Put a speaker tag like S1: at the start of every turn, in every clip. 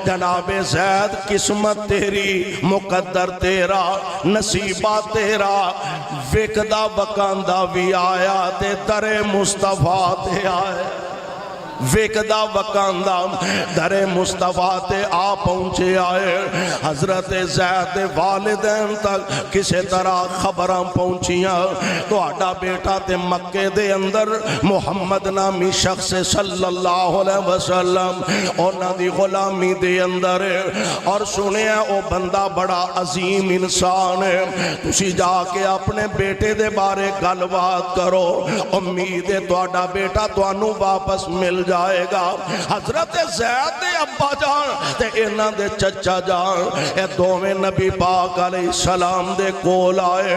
S1: جناب زید قسمت تیری مقدر تیرا نصیبہ تیرا وکدا وکاندا بھی آیا تے در مصطفیٰ تے آیا ویکدا وکاندا در مصطفیٰ تے آ پہنچے آئے حضرت زید والدین تک کسے طرح خبراں پہنچیاں تو آڈا بیٹا تے مکے دے اندر محمد نامی شخص صلی اللہ علیہ وسلم اونا دی غلامی دے اندر اور سنے او بندہ بڑا عظیم انسان ہے تسی جا کے اپنے بیٹے دے بارے گل بات کرو امید ہے تو آڈا بیٹا تو انو واپس مل جائے گا حضرت زید دے ابا جان تے انہاں دے چچا جان اے دوویں نبی پاک علیہ السلام دے کول آئے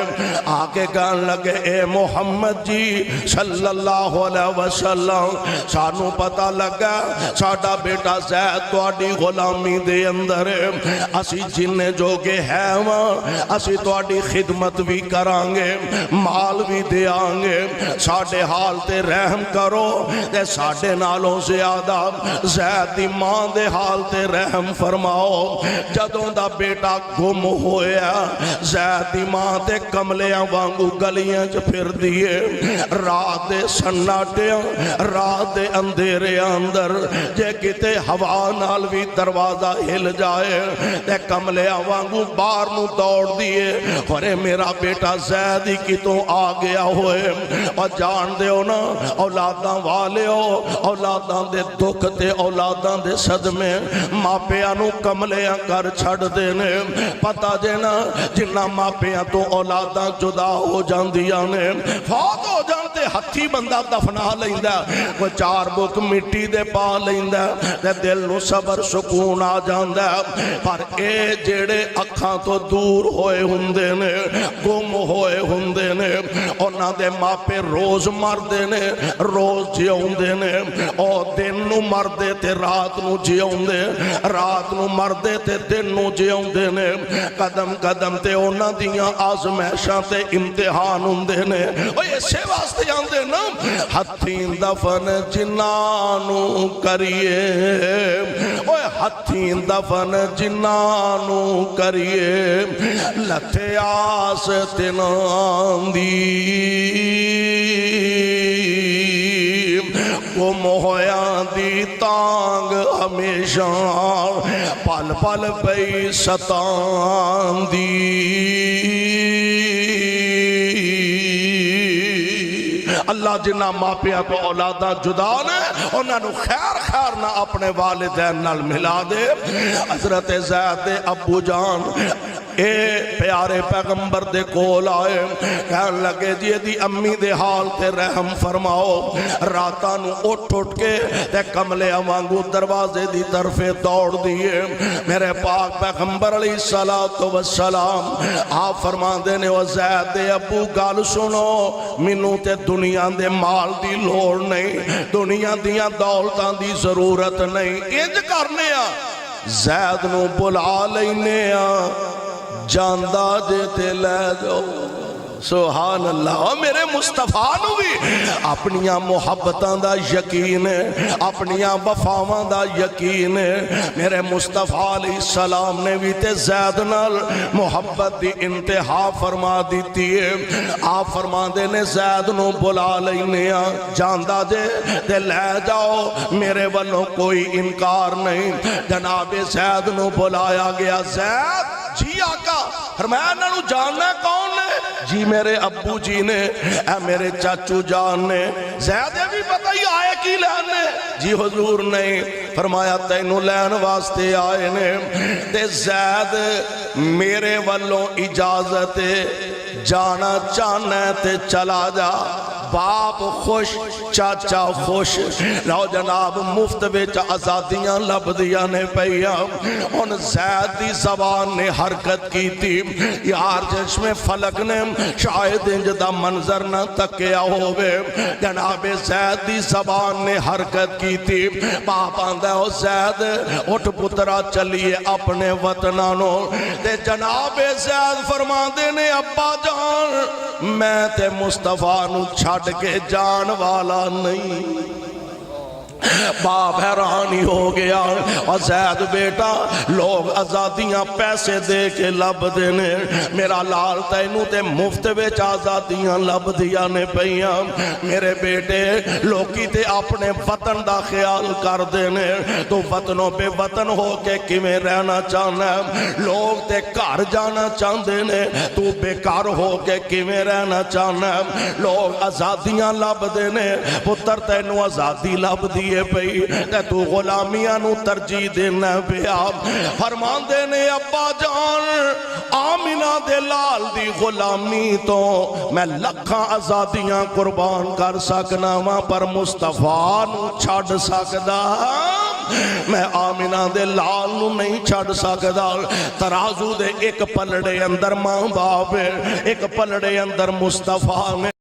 S1: آکے کہن لگے اے محمد جی صلی اللہ علیہ وسلم سانو پتہ لگا ساڈا بیٹا زید تواڈی غلامی دے اندر اسی جننے جو گے ہے وہاں اسی تواڈی خدمت بھی کرانگے مال بھی دیانگے ساڈے حال تے رحم کرو تے ساڈے نالوں زیادہ زید دی ماں دے حال تے رحم فرماؤ جدوں دا بیٹا گم ہویا زید دی ماں تے کملیاں وانگو گلیاں چ پھر دیئے رات دے سناٹیاں رات دے اندھیرے اندر جے کتے ہوا نال بھی دروازہ ہل جائے تے کملیاں وانگو باہر نو دوڑ دیئے اور میرا بیٹا زید ہی کتوں آ گیا ہوئے اور جان دے ہو نا اولاداں والے ہو اولاداں دے دکھ تے اولاداں دے صدمے ماپیاں نو کملیاں کر چھڑ دینے پتہ جینا جنہ ماپیاں تو اولاداں جدا ہو جاندیاں نے فوت ہو جانتے ہتھی بندہ دفنا لیندہ وہ چار بک مٹی دے پا لیندہ تے دل نو صبر سکون آ جاندہ پر اے جیڑے اکھاں تو دور ہوئے ہندے نے گم ہوئے ہندے نے انہاں دے ماپے روز مردے نے روز جیوں دے نے او دن نو مردے تے رات نو جیوں دے رات نو مردے تے دن نو جیوں دے نے قدم قدم تے انہاں دیاں آزمائشاں تے امتحان ہندے نے او یہ سے واسطے جاندے نا ہتھیں دفن جنانو کریے او ہتھیں دفن جنانو کریے لتھے آس تنان دی گم ہویاں دی تانگ ہمیشہ پل پل پئی ستان دی اللہ جنہ ماپیاں تو اولاداں جدا نے انہاں نو خیر خیر نہ اپنے والدین نال ملا دے حضرت زید دے ابو جان اے پیارے پیغمبر دے کول آئے کہن لگے جی دی امی دے حال تے رحم فرماؤ راتاں نو اٹھ اٹھ کے تے کملے وانگو دروازے دی طرفے دوڑ دیئے میرے پاک پیغمبر علیہ السلام آپ فرمان دینے و زید دے ابو گال سنو منو تے دنیا دے مال دی لوڑ نہیں دنیا دیاں دولتاں دی ضرورت نہیں انج کرنے زید نو بلا لینے جاندہ دیتے لے جاؤ سبحان اللہ میرے مصطفیٰ نو بھی اپنیاں محبتاں دا یقین ہے اپنیاں وفاواں دا یقین ہے میرے مصطفیٰ علیہ السلام نے بھی تے زید نال محبت دی انتہا فرما دیتی ہے آپ فرما دینے زید نو بلا لینے جاندہ دے تے لے جاؤ میرے والوں کوئی انکار نہیں جناب زید نو بلایا گیا زید جی آقا فرمایا انہوں جاننا کون ہے جی میرے ابو جی نے اے میرے چاچو جان نے زید بھی پتہ ہی آئے کی لینے جی حضور نہیں فرمایا تینوں لین واسطے آئے نے تے زید میرے والوں اجازت جانا چاہنا تے چلا جا باپ خوش چاچا خوش لو جناب مفت وچ آزادیاں لب دیاں نے پئیاں ان زید دی زبان نے حرکت کی تھی یار جس میں فلک نے شاید انج دا منظر نہ تکیا ہوئے جناب زید دی زبان نے حرکت کی تھی باپ آندہ ہو زید اٹھ پترا چلیے اپنے وطنانوں تے جناب زید فرما دینے ابا جان میں تے مصطفیٰ نو چھڑ کے جان والا نہیں باپ حیرانی ہو گیا اور زید بیٹا لوگ آزادیاں پیسے دے کے لب دینے میرا لال تینوں تے مفت وچ آزادیاں لب دیا نے پئیاں میرے بیٹے لوکی تے اپنے وطن دا خیال کر دینے تو وطنوں پہ وطن ہو کے کیویں رہنا چاہنا ہے لوگ تے گھر جانا چاہندے نے تو بیکار ہو کے کیویں رہنا چاہنا ہے لوگ آزادیاں لب دینے پتر تینوں آزادی لب دیے پئی تے تو غلامیاں نو ترجیح دینا پیا فرمان دینے ابا جان آمینہ دے لال دی غلامی تو میں لکھاں آزادیاں قربان کر سکنا وہاں پر مصطفیٰ نو چھڑ سکدا میں آمینہ دے لال نو نہیں چھڑ سکدا ترازو دے ایک پلڑے اندر ماں باپ ایک پلڑے اندر مصطفیٰ نے